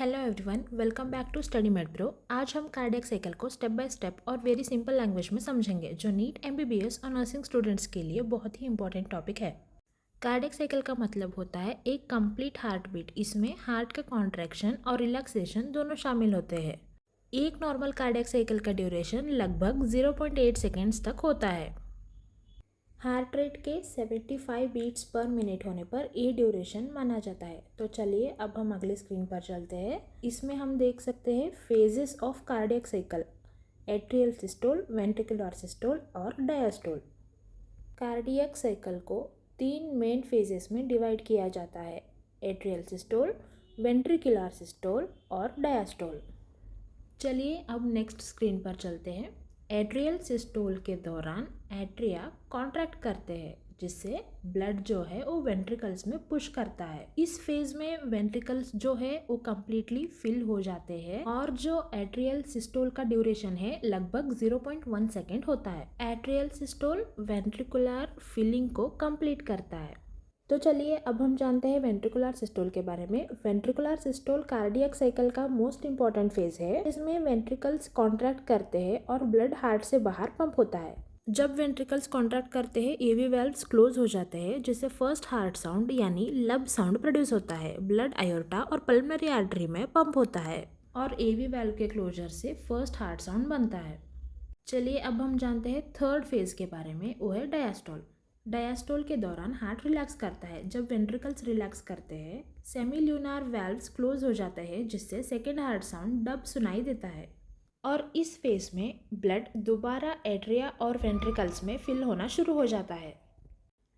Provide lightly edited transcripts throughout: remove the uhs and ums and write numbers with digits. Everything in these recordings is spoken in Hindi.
Hello everyone, welcome back to study med pro. आज हम कार्डियक साइकिल को स्टेप बाय स्टेप और वेरी सिंपल लैंग्वेज में समझेंगे, जो नीट एमबीबीएस और नर्सिंग स्टूडेंट्स के लिए बहुत ही इंपॉर्टेंट टॉपिक है। कार्डियक साइकिल का मतलब होता है एक कंप्लीट हार्ट बीट। इसमें हार्ट का कॉन्ट्रैक्शन और रिलैक्सेशन दोनों शामिल होते हैं। एक नॉर्मल कार्डियक साइकिल का ड्यूरेशन लगभग 0.8 सेकेंड्स तक होता है। हार्ट रेट के 75 बीट्स पर मिनट होने पर ये ड्यूरेशन माना जाता है। तो चलिए अब हम अगले स्क्रीन पर चलते हैं। इसमें हम देख सकते हैं phases of cardiac cycle: atrial systole, ventricular systole और डायस्टोल। कार्डियक साइकिल को 3 मेन फेजेस में डिवाइड किया जाता है: एट्रियल सिस्टोल, वेंट्रिकुलर सिस्टोल और डायस्टोल। चलिए अब नेक्स्ट स्क्रीन पर चलते हैं। एट्रियल सिस्टोल के दौरान एट्रिया कॉन्ट्रैक्ट करते हैं, जिससे ब्लड जो है वो वेंट्रिकल्स में पुश करता है। इस फेज में वेंट्रिकल्स जो है वो कम्प्लीटली फिल हो जाते हैं और जो एट्रियल सिस्टोल का ड्यूरेशन है लगभग 0.1 सेकेंड होता है। एट्रियल सिस्टोल वेंट्रिकुलर फिलिंग को कंप्लीट करता है। तो चलिए अब हम जानते हैं वेंट्रिकुलर सिस्टोल के बारे में। वेंट्रिकुलर सिस्टोल कार्डियक साइकिल का मोस्ट इंपॉर्टेंट फेज है। इसमें वेंट्रिकल्स कॉन्ट्रैक्ट करते हैं और ब्लड हार्ट से बाहर पंप होता है। जब वेंट्रिकल्स कॉन्ट्रैक्ट करते हैं, एवी वेल्व्स क्लोज हो जाते हैं, जिससे फर्स्ट हार्ट साउंड यानी लब साउंड प्रोड्यूस होता है। ब्लड आयोर्टा और पल्मोनरी आर्टरी में पंप होता है और एवी वेल्व के क्लोजर से फर्स्ट हार्ट साउंड बनता है। चलिए अब हम जानते हैं थर्ड फेज के बारे में, वो है डायस्टोल। डायस्टोल के दौरान हार्ट रिलैक्स करता है। जब वेंट्रिकल्स रिलैक्स करते हैं, सेमील्यूनार वेल्व्स क्लोज हो जाते हैं, जिससे सेकेंड हार्ट साउंड डब सुनाई देता है। और इस फेज में ब्लड दोबारा एट्रिया और वेंट्रिकल्स में फिल होना शुरू हो जाता है।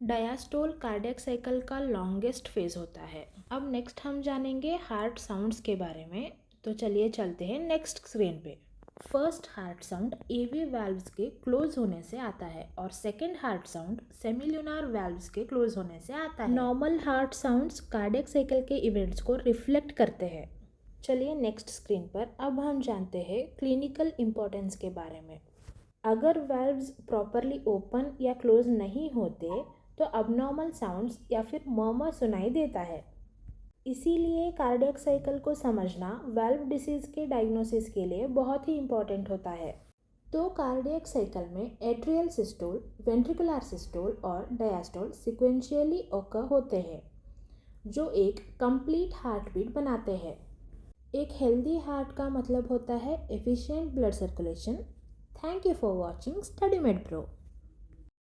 डायस्टोल कार्डियक साइकिल का लॉन्गेस्ट फेज होता है। अब नेक्स्ट हम जानेंगे हार्ट साउंड्स के बारे में। तो चलिए चलते हैं नेक्स्ट स्क्रीन पे। फर्स्ट हार्ट साउंड एवी वाल्व्स के क्लोज होने से आता है और सेकेंड हार्ट साउंड सेमील्यूनार वाल्व्स के क्लोज होने से आता है। Normal heart sounds cardiac cycle के इवेंट्स को रिफ्लेक्ट करते हैं। चलिए नेक्स्ट स्क्रीन पर अब हम जानते हैं क्लिनिकल इम्पोर्टेंस के बारे में। अगर वाल्व्स प्रॉपरली ओपन या क्लोज नहीं होते तो अबनॉर्मल साउंड्स या फिर मर्मर सुनाई देता है। इसीलिए कार्डियक साइकिल को समझना वाल्व डिसीज के डायग्नोसिस के लिए बहुत ही इम्पॉर्टेंट होता है। तो कार्डियक साइकिल में एट्रियल सिस्टोल, वेंट्रिकुलर सिस्टोल और डायस्टोल सिक्वेंशियली ऑकर होते हैं, जो एक कंप्लीट हार्ट बीट बनाते हैं। एक हेल्दी हार्ट का मतलब होता है efficient blood circulation. Thank you for watching study med pro.